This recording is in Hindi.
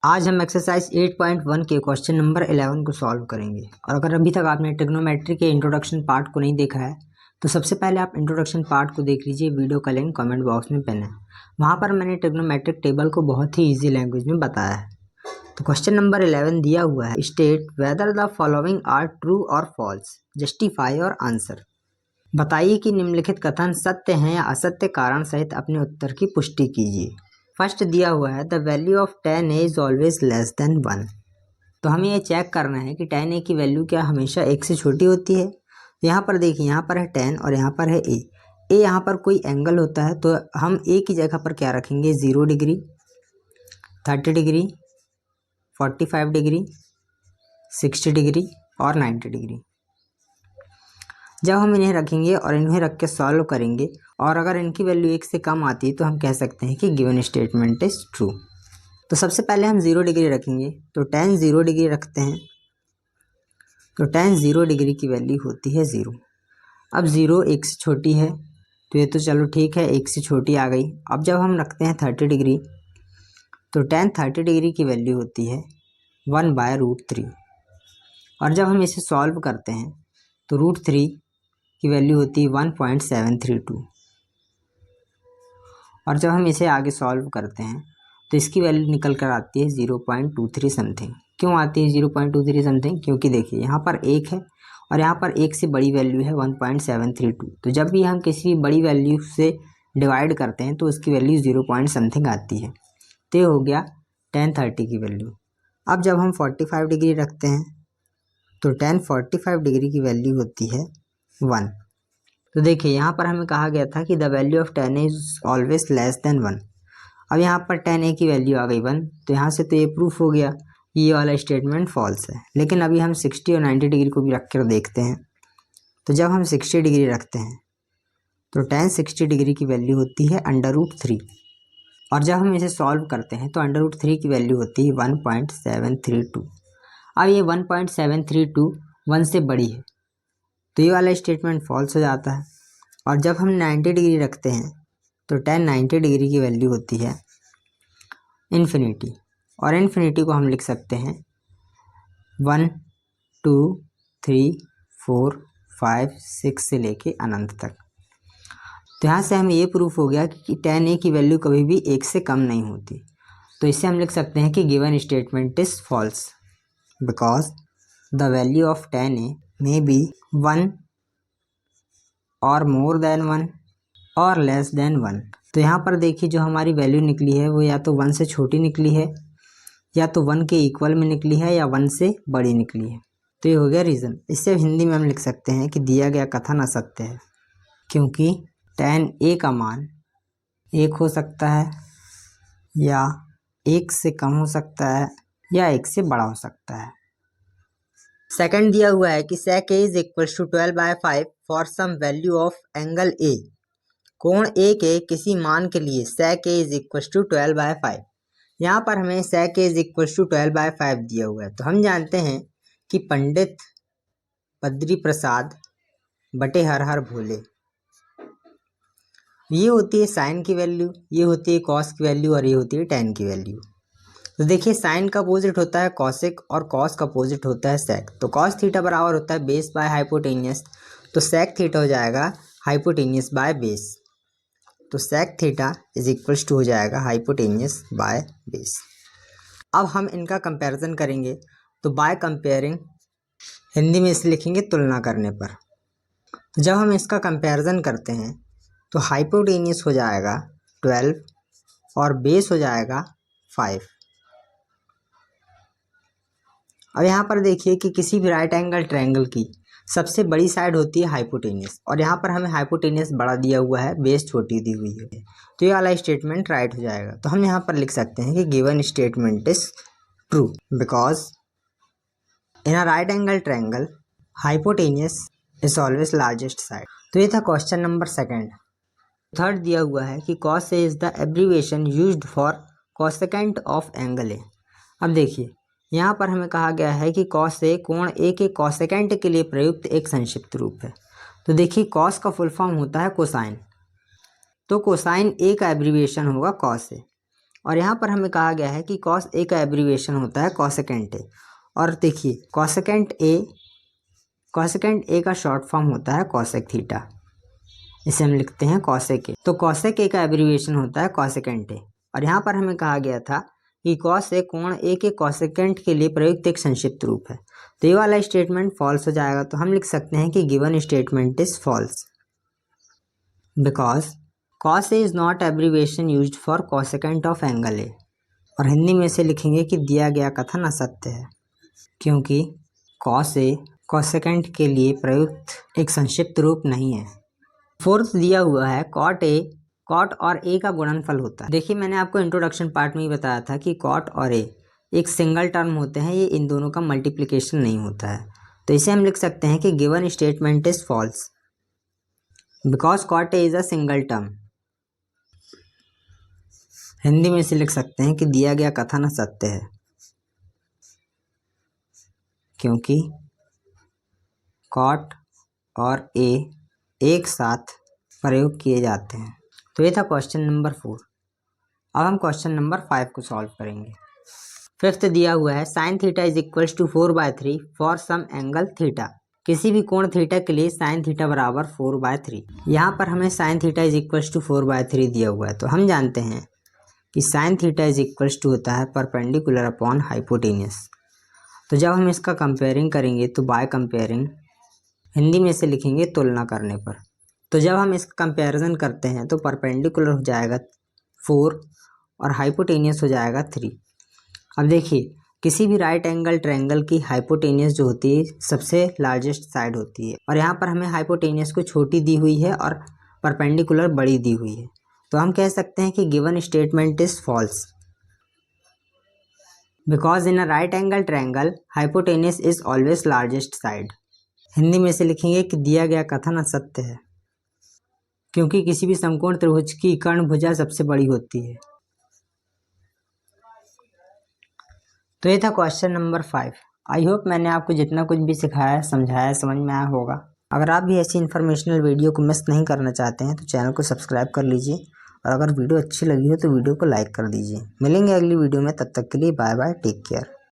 आज हम एक्सरसाइज 8.1 के क्वेश्चन नंबर 11 को सॉल्व करेंगे। और अगर अभी तक आपने ट्रिग्नोमेट्री के इंट्रोडक्शन पार्ट को नहीं देखा है तो सबसे पहले आप इंट्रोडक्शन पार्ट को देख लीजिए। वीडियो का लिंक कमेंट बॉक्स में पिन है, वहाँ पर मैंने ट्रिग्नोमेट्रिक टेबल को बहुत ही ईजी लैंग्वेज में बताया है। तो क्वेश्चन नंबर 11 दिया हुआ है, state whether the following are true और फॉल्स, जस्टिफाई और आंसर। बताइए कि निम्नलिखित कथन सत्य हैं या असत्य, कारण सहित अपने उत्तर की पुष्टि कीजिए। फर्स्ट दिया हुआ है, the value of tan a is always less than 1। तो हमें ये चेक करना है कि tan a की वैल्यू क्या हमेशा 1 से छोटी होती है। यहाँ पर देखिए, यहाँ पर है tan और यहाँ पर है a। यहाँ पर कोई एंगल होता है तो हम a की जगह पर क्या रखेंगे, 0 डिग्री, 30 डिग्री, 45 डिग्री, 60 डिग्री और 90 डिग्री। जब हम इन्हें रखेंगे और इन्हें रख के सॉल्व करेंगे और अगर इनकी वैल्यू 1 से कम आती है तो हम कह सकते हैं कि गिवन स्टेटमेंट इज ट्रू। तो सबसे पहले हम 0 डिग्री रखेंगे, तो tan 0 डिग्री रखते हैं, तो tan 0 डिग्री की वैल्यू होती है 0। अब 0 1 से छोटी है तो ये तो चलो ठीक है, 1 से छोटी आ गई। अब जब हम रखते हैं 30 डिग्री तो tan 30 डिग्री की वैल्यू होती है 1/√3। और जब हम इसे सॉल्व करते हैं तो √3 की वैल्यू होती है 1.732। और जब हम इसे आगे सॉल्व करते हैं तो इसकी वैल्यू निकल कर आती है 0.23 समथिंग। क्यों आती है 0.23 समथिंग? क्योंकि देखिए यहाँ पर 1 है और यहाँ पर 1 से बड़ी वैल्यू है 1.732। तो जब भी हम किसी बड़ी वैल्यू से डिवाइड करते हैं तो उसकी वैल्यू 0 समथिंग आती है। तो ये हो गया tan 30 की वैल्यू। अब जब हम 45 डिग्री रखते हैं तो tan 45 डिग्री की वैल्यू होती है 1। तो देखिए यहाँ पर हमें कहा गया था कि the value of tan a is always less than 1। अब यहाँ पर tan a की वैल्यू आ गई 1, तो यहाँ से तो ये प्रूफ हो गया कि ये वाला स्टेटमेंट फॉल्स है। लेकिन अभी हम 60 और 90 डिग्री को भी रख कर देखते हैं। तो जब हम 60 डिग्री रखते हैं तो tan 60 डिग्री की वैल्यू होती है √3। और जब हम इसे सॉल्व करते हैं तो √3 की वैल्यू होती है 1.732। अब ये 1.732 1 से बड़ी है तो ये वाला स्टेटमेंट फॉल्स हो जाता है। और जब हम 90 डिग्री रखते हैं तो tan 90 डिग्री की वैल्यू होती है इन्फिनिटी। और इन्फिनिटी को हम लिख सकते हैं 1 2 3 4 5 6 से लेके अनंत तक। तो यहाँ से हमें ये प्रूफ हो गया कि tan a की वैल्यू कभी भी 1 से कम नहीं होती। तो इससे हम लिख सकते हैं कि given statement is false because the value of tan a may be 1 और मोर देन 1 और लेस देन 1। तो यहाँ पर देखिए जो हमारी वैल्यू निकली है वो या तो 1 से छोटी निकली है, या तो 1 के इक्वल में निकली है, या 1 से बड़ी निकली है। तो ये हो गया रीज़न। इससे हिंदी में हम लिख सकते हैं कि दिया गया कथन असत्य है, क्योंकि tan a का मान 1 हो सकता है, या 1 से कम हो सकता है, या 1 से बड़ा हो सकता है। सेकंड दिया हुआ है कि sec a is equal to 12/5 for some value of angle a। कोण a के किसी मान के लिए sec a is equal to 12/5। यहाँ पर हमें sec a is equal to 12/5 दिया हुआ है। तो हम जानते हैं कि पंडित बद्री प्रसाद बटे हर हर भोले, ये होती है साइन की वैल्यू, ये होती है कॉस की वैल्यू और ये होती है tan की वैल्यू। तो देखिए साइन का अपोजिट होता है कॉसिक और कॉस का अपोजिट होता है सेक। तो कॉस थीटा बराबर होता है बेस बाय हाइपोटेनियस, तो सेक थीटा हो जाएगा हाइपोटेनियस बाय बेस। तो sec theta is equals to हो जाएगा हाइपोटेनियस बाय बेस। अब हम इनका कंपैरिजन करेंगे, तो बाय कंपेयरिंग हिंदी में इसे लिखेंगे तुलना करने पर। तो जब हम इसका कंपैरिजन करते हैं तो हाइपोटेनियस हो जाएगा 12 और बेस हो जाएगा 5। अब यहाँ पर देखिए कि किसी भी राइट एंगल ट्रायंगल की सबसे बड़ी साइड होती है हाइपोटेनियस, और यहाँ पर हमें हाइपोटेनियस बड़ा दिया हुआ है, बेस छोटी दी हुई है। तो ये वाला स्टेटमेंट राइट हो जाएगा। तो हम यहाँ पर लिख सकते हैं कि given statement is true because in a right angle triangle hypotenuse is always largest side. तो ये था क्वेश्चन नंबर सेकेंड। थर्ड दिया हुआ है कि cos a is the abbreviation used for cosecant of angle ए। अब देखिए यहाँ पर हमें कहा गया है कि cos a कोण a के कोसेकेंट के लिए प्रयुक्त एक संक्षिप्त रूप है। तो देखिए cos का फुल फॉर्म होता है कोसाइन, तो कोसाइन a का एब्रीविएशन होगा cos a। और यहाँ पर हमें कहा गया है कि कॉस ए का एब्रीविएशन होता है कॉसेकेंट ए। और देखिए कॉसेकेंट ए का शॉर्ट फॉर्म होता है कॉसेक थीटा, इसे हम लिखते हैं कॉसेक ए। तो कॉसेक ए का एब्रीविएशन होता है कॉसेकेंट ए। और यहाँ पर हमें कहा गया था कि कॉस ए कोण ए के कॉसेकेंट के लिए प्रयुक्त एक संक्षिप्त रूप है। तो ये वाला स्टेटमेंट फॉल्स हो जाएगा। तो हम लिख सकते हैं कि given statement is false because cos A is not abbreviation used for cosecant of angle A. और हिंदी में से लिखेंगे कि दिया गया कथन असत्य है, क्योंकि कॉस ए कॉसेकेंट के लिए प्रयुक्त एक संक्षिप्त रूप नहीं है। फोर्थ दिया हुआ है कॉट और ए का गुणनफल होता है। देखिए मैंने आपको इंट्रोडक्शन पार्ट में ही बताया था कि कॉट और ए एक सिंगल टर्म होते हैं, ये इन दोनों का मल्टीप्लिकेशन नहीं होता है। तो इसे हम लिख सकते हैं कि given statement is false because cot A is a single term. Hindi में से लिख सकते हैं कि दिया गया कथन असत्य है, क्योंकि कॉट और ए एक साथ प्रयोग किए जाते हैं। तो ये था क्वेश्चन नंबर 4। अब हम क्वेश्चन नंबर 5 को सॉल्व करेंगे। फिफ्थ दिया हुआ है sine theta is equals to 4/3 for some angle theta. किसी भी कोण थीटा के लिए साइन थीटा बराबर 4/3। यहाँ पर हमें sine theta is equals to 4/3 दिया हुआ है। तो हम जानते हैं कि sine theta is equals to होता है परपेंडिकुलर अपॉन हाइपोटेनियस। तो जब हम इसका कंपेयरिंग करेंगे तो बाय कंपेयरिंग, हिंदी में से लिखेंगे तुलना करने पर। तो जब हम इसका कंपैरिजन करते हैं तो परपेंडिकुलर हो जाएगा 4 और हाइपोटेनियस हो जाएगा 3। अब देखिए किसी भी राइट एंगल ट्रायंगल की हाइपोटेनियस जो होती है सबसे लार्जेस्ट साइड होती है, और यहाँ पर हमें हाइपोटेनियस को छोटी दी हुई है और परपेंडिकुलर बड़ी दी हुई है। तो हम कह सकते हैं कि given statement is false because in a right angle triangle hypotenuse is always largest side. Hindi में से लिखेंगे कि दिया गया कथन असत्य है, क्योंकि किसी भी समकोण त्रिभुज की कर्ण भुजा सबसे बड़ी होती है। तो ये था क्वेश्चन नंबर 5। आई होप मैंने आपको जितना कुछ भी सिखाया समझाया समझ में आया होगा। अगर आप भी ऐसी इन्फॉर्मेशनल वीडियो को मिस नहीं करना चाहते हैं तो चैनल को सब्सक्राइब कर लीजिए, और अगर वीडियो अच्छी लगी हो तो वीडियो को लाइक कर दीजिए। मिलेंगे अगली वीडियो में, तब तक के लिए बाय बाय, टेक केयर।